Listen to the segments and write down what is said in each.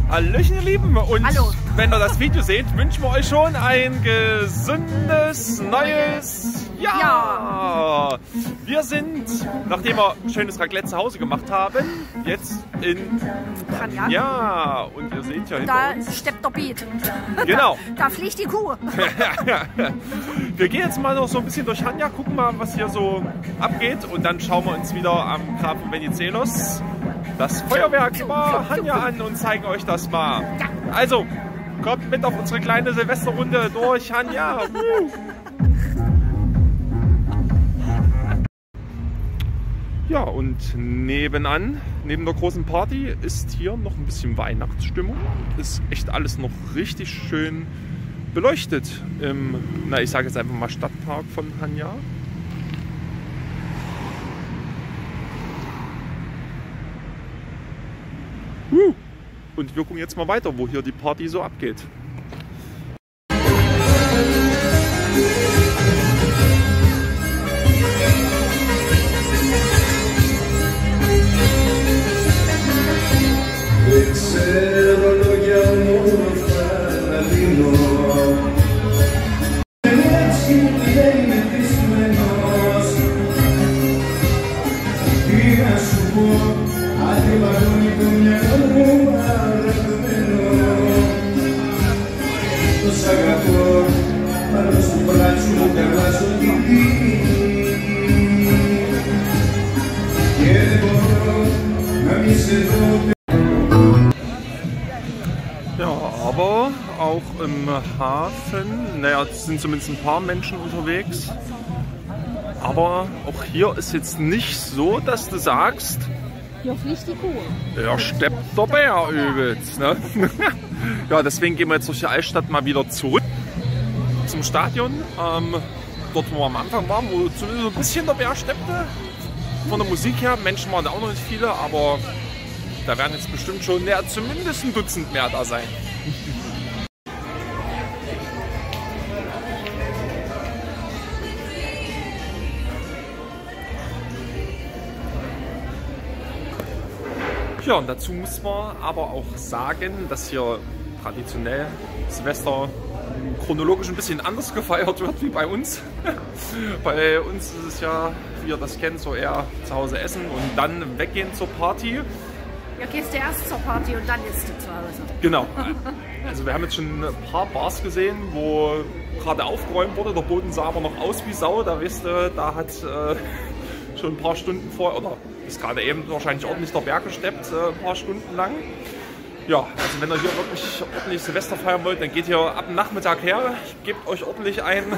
Hallöchen, ihr Lieben. Und hallo. Wenn ihr das Video seht, wünschen wir euch schon ein gesundes, neues Jahr. Wir sind, nachdem wir ein schönes Raclette zu Hause gemacht haben, jetzt in Hanja. Ja, und ihr seht ja hinter uns. Da steppt der Beat. Genau. Da fliegt die Kuh. Wir gehen jetzt mal noch so ein bisschen durch Hanja, gucken mal, was hier so abgeht. Und dann schauen wir uns wieder am Grafen Venizelos das Feuerwerk über Hanja an und zeigen euch das mal. Also, kommt mit auf unsere kleine Silvesterrunde durch Hanja. Ja, und nebenan, neben der großen Party, ist hier noch ein bisschen Weihnachtsstimmung. Ist echt alles noch richtig schön beleuchtet im, na, ich sage jetzt einfach mal Stadtpark von Hanja. Und wir gucken jetzt mal weiter, wo hier die Party so abgeht. Ja, aber auch im Hafen, naja, es sind zumindest ein paar Menschen unterwegs. Aber auch hier ist jetzt nicht so, dass du sagst, Hier fliegt die Kuh. ja, steppt der Bär übelst. Ne? Ja, deswegen gehen wir jetzt durch die Altstadt mal wieder zurück zum Stadion. Dort, wo wir am Anfang waren, wo zumindest ein bisschen der Bär steppte. Von der Musik her, Menschen waren auch noch nicht viele, aber da werden jetzt bestimmt schon zumindest ein Dutzend mehr da sein. Ja, und dazu muss man aber auch sagen, dass hier traditionell Silvester chronologisch ein bisschen anders gefeiert wird wie bei uns. Bei uns ist es ja, wie ihr das kennt, so eher zu Hause essen und dann weggehen zur Party. Ja, gehst du erst zur Party und dann isst du zu Hause. Genau. Also wir haben jetzt schon ein paar Bars gesehen, wo gerade aufgeräumt wurde. Der Boden sah aber noch aus wie Sau. Da weißt du, da hat schon ein paar Stunden vorher, oder ist gerade eben wahrscheinlich ordentlich der Berg gesteppt, ein paar Stunden lang. Ja, also wenn ihr hier wirklich ordentlich Silvester feiern wollt, dann geht ihr ab dem Nachmittag her, gebt euch ordentlich einen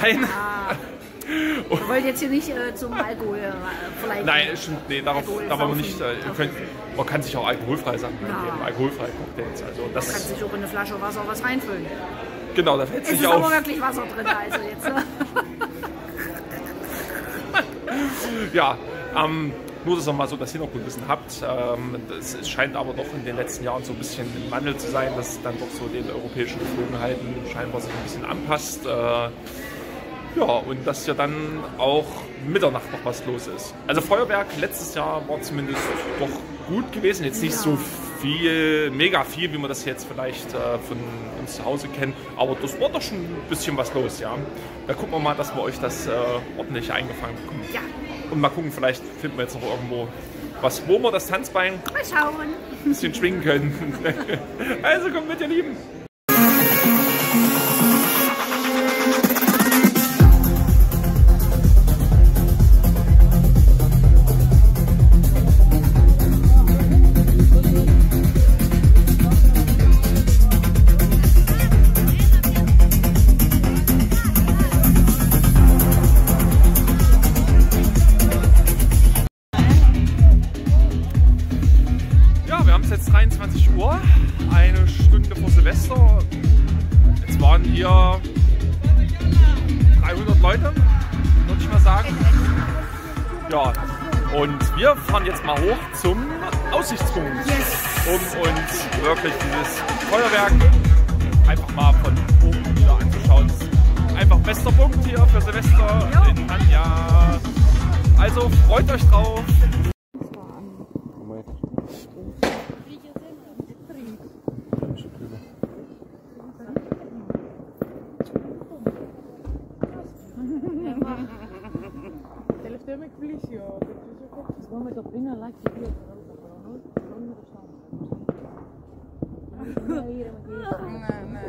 rein. Wir wollen jetzt hier nicht zum Alkohol vielleicht. Nein, stimmt, nee, darauf wollen wir nicht. Man kann sich auch alkoholfrei sagen, ja. Alkoholfreie Cocktails. Also das Man kann sich auch in eine Flasche Wasser was reinfüllen. Genau, da fällt es nicht auf. Es ist aber wirklich Wasser drin, also jetzt. Ja, nur, dass ihr mal so das Hintergrundwissen habt. Es scheint aber doch in den letzten Jahren so ein bisschen im Wandel zu sein, dass es dann doch so den europäischen Geflogenheiten scheinbar sich ein bisschen anpasst. Ja, und dass ja dann auch Mitternacht noch was los ist. Also Feuerwerk letztes Jahr war zumindest doch gut gewesen. Jetzt nicht so viel, mega viel, wie man das jetzt vielleicht von uns zu Hause kennen. Aber das war doch schon ein bisschen was los, ja. Da gucken wir mal, dass wir euch das ordentlich eingefangen bekommen. Ja. Und mal gucken, vielleicht finden wir jetzt noch irgendwo was, wo wir das Tanzbein Mal schauen. ein bisschen schwingen können. Also kommt mit, ihr Lieben. Jetzt 23 Uhr, eine Stunde vor Silvester. Jetzt waren hier 300 Leute, würde ich mal sagen. Ja, und wir fahren jetzt mal hoch zum Aussichtspunkt, um uns wirklich dieses Feuerwerk einfach mal von oben wieder anzuschauen. Einfach bester Punkt hier für Silvester in Hanja. Also freut euch drauf. μάχη 2 δευτερόλεπτα χρόνο, πληρώνουμε το στόμα. Ναι.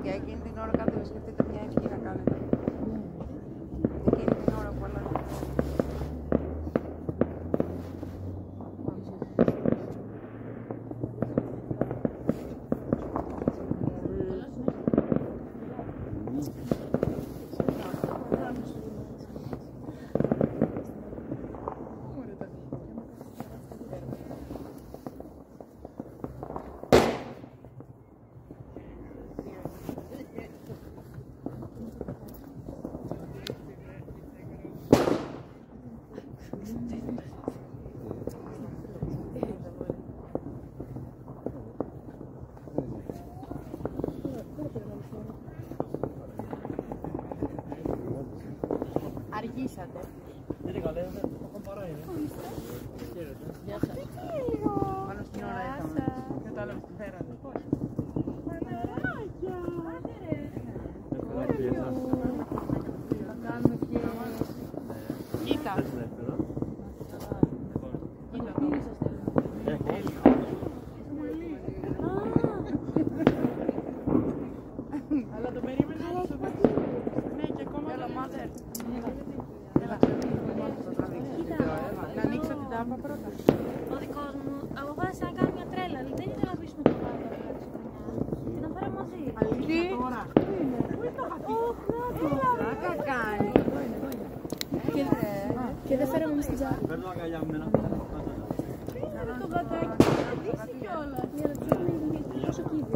Και εκείνη την ώρα κάτω να σκεφτείτε μια ευχή να κάνετε. Εκείνη την ώρα που όλα. Αργήσατε. Γεια σας. Πάνω στην ώρα ήρθαμε. Και το άλλο που φέρατε. Θα κάνουμε και... Κοίτα. Αλλά το περίμενα. Ναι, και ακόμα το mother. Να ανοίξω την τάπα πρώτα. Ο δικός μου αποφάσισε να κάνει μια τρέλα, αλλά δεν ήθελα να αφήσουμε το πάγο και να φέρω μαζί. Αλήθεια τώρα. Πλάκα κάνει. Και δεν φέραμε εμείς την τσάπα. Παίρνω αγκαλιά μου ένα. Το γατάκι, θα δείξει κιόλας. Για να ξέρουμε πόσο κύβει.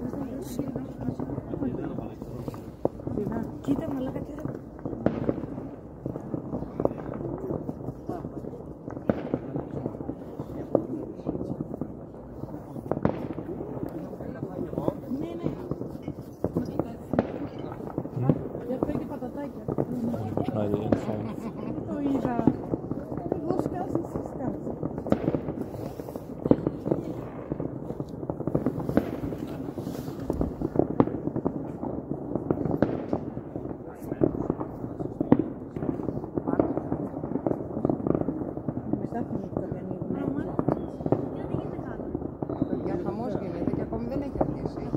Κοίτα μαλάκα τι ωραία. Το είδα. Εγώ σκάσει, εσύ σκάσει. Μετά την νύχτα δεν είναι. Για χαμός γίνεται και ακόμη δεν έχει αρχίσει.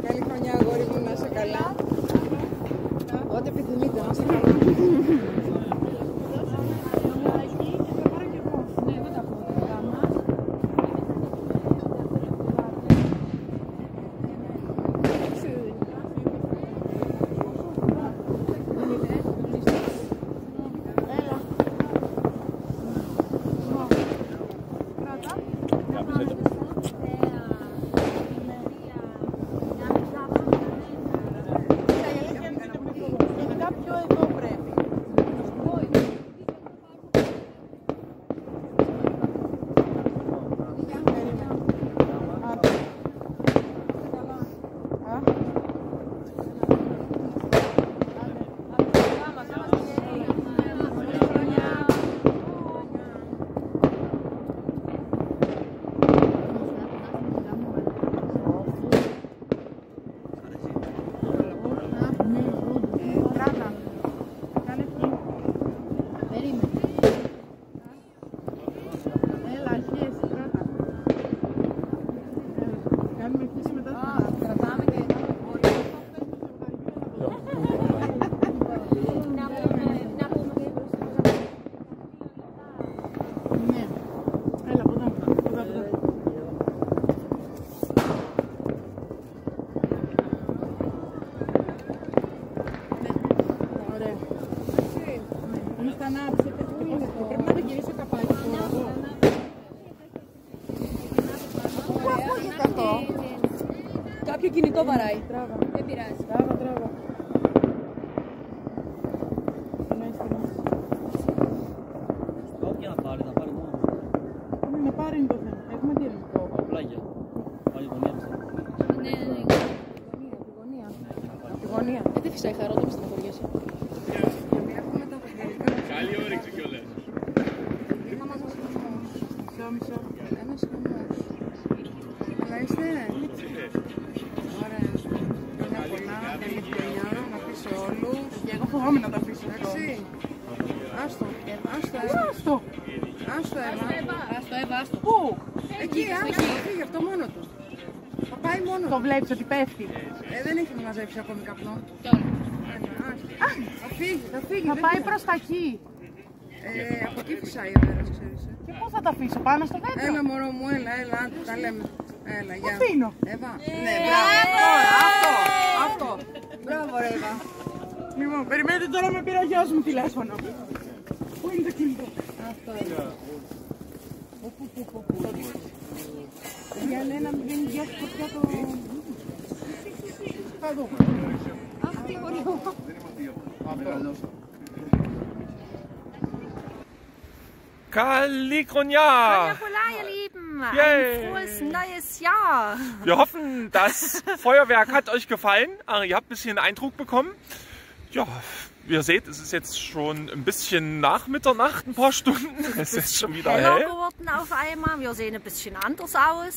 Καλή χρονιά, αγόρι μου, να είσαι καλά. Ό,τι επιθυμείτε, να είστε καλά. Πρέπει να το γυρίσω καπάκι τώρα. Πού ακούγεται αυτό? Κάποιο κινητό βαράει. Τράβα. Δεν πειράζει. Τράβα. Ό,τι να πάρει, θα πάρει μόνο. Να πάρει είναι το θέμα. Έχουμε τι ελληνικό. Πλάγια. Πάλι γωνία μας. Ναι. Από τη γωνία. Δεν φυσάει χαρό, δεν με στεναχωριέσαι. Καλή όρεξη κιόλας. Μισό. Ένας χαμός. Καλά είστε? Ωραία. Χρόνια πολλά, καλή χρονιά, να πεις σε όλους. Και εγώ φοβάμαι να τα αφήσω. Εντάξει. Άστο. Άστο. Πού? Εκεί, φύγει αυτό μόνο του. Θα πάει μόνο του. Το βλέπεις ότι πέφτει. Δεν έχει μαζέψει ακόμη καπνό. Θα φύγει. Θα πάει προς τα εκεί. Από εκεί φυσάει ο αέρας, ξέρεις. Και πού θα τα αφήσω, πάνω στο δέντρο? Έλα μωρό μου, έλα, τα λέμε. Έλα, γεια. Αφήνω. Εύα. Ναι, μπράβο. Αυτό. Μπράβο ρε Εύα. Λοιπόν, περιμένετε τώρα με πήρε ο γιος μου τηλέφωνο. Πού είναι το κινητό? Αυτό είναι. Για να μην βγαίνει γεια σου φωτιά το... Θα δούμε. Αχ, τι ωραίο. Kalli Kronja! Hola, ihr Lieben! Ein frohes neues Jahr! Wir hoffen, das Feuerwerk hat euch gefallen. Ihr habt ein bisschen Eindruck bekommen. Ja, wie ihr seht, es ist jetzt schon ein bisschen nach Mitternacht, ein paar Stunden. Es ist schon wieder heller hell geworden auf einmal. Wir sehen ein bisschen anders aus.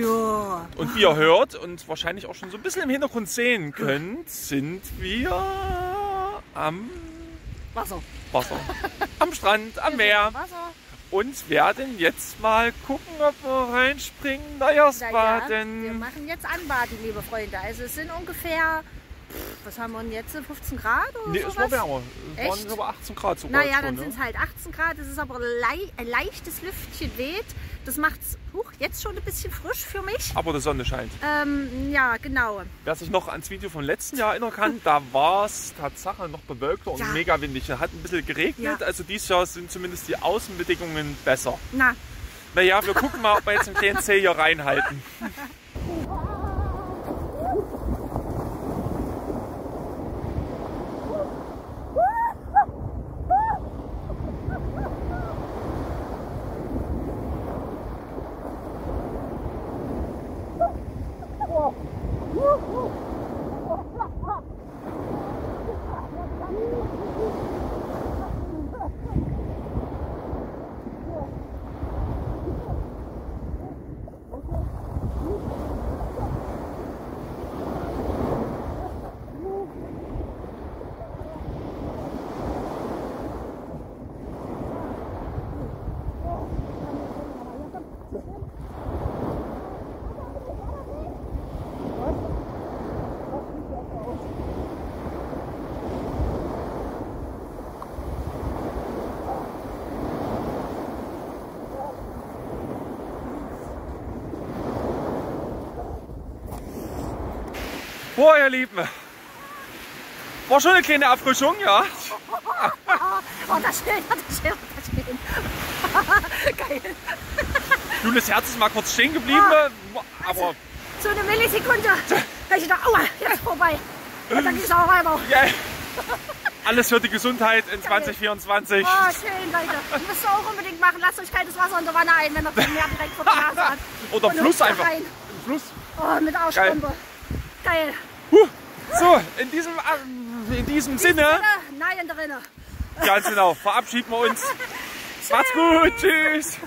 Ja. Und wie ihr hört und wahrscheinlich auch schon so ein bisschen im Hintergrund sehen könnt, sind wir am Wasser. Am Strand, am Meer. Und werden jetzt mal gucken, ob wir reinspringen, Neujahrsbaden. Ja, wir machen jetzt Anbaden, liebe Freunde. Also es sind ungefähr, was haben wir denn jetzt, 15 Grad oder nee, sowas? Es war wärmer. Es waren über 18 Grad sogar. Naja, dann schon, sind es halt 18 Grad. Es ist aber ein leichtes Lüftchen weht. Das macht es jetzt schon ein bisschen frisch für mich. Aber die Sonne scheint. Ja, genau. Wer sich noch ans Video vom letzten Jahr erinnern kann, da war es Tatsache noch bewölkter und mega windig. Es hat ein bisschen geregnet, also dieses Jahr sind zumindest die Außenbedingungen besser. Naja, wir gucken mal, ob wir jetzt einen kleinen Zeh hier reinhalten. Boah, ihr Lieben. War schon eine kleine Erfrischung, ja. Oh, das schön, das schön, das schön. Geil. Nun, das Herz ist mal kurz stehen geblieben, aber... So eine Millisekunde. Da ich dachte, aua, jetzt vorbei. Und dann ging es auch weiter. Yeah. Alles für die Gesundheit in 2024. Oh, schön, Leute. Das müsst ihr auch unbedingt machen. Lasst euch kaltes Wasser in der Wanne ein, wenn ihr das Meer direkt vor der Nase habt. Oder Und Fluss hüpft da einfach. rein. Im Fluss. Oh, mit Arschpumpe. Geil. So, in diesem Sinne, Nein, in der Rinne. ganz genau, verabschieden wir uns. Macht's gut, tschüss.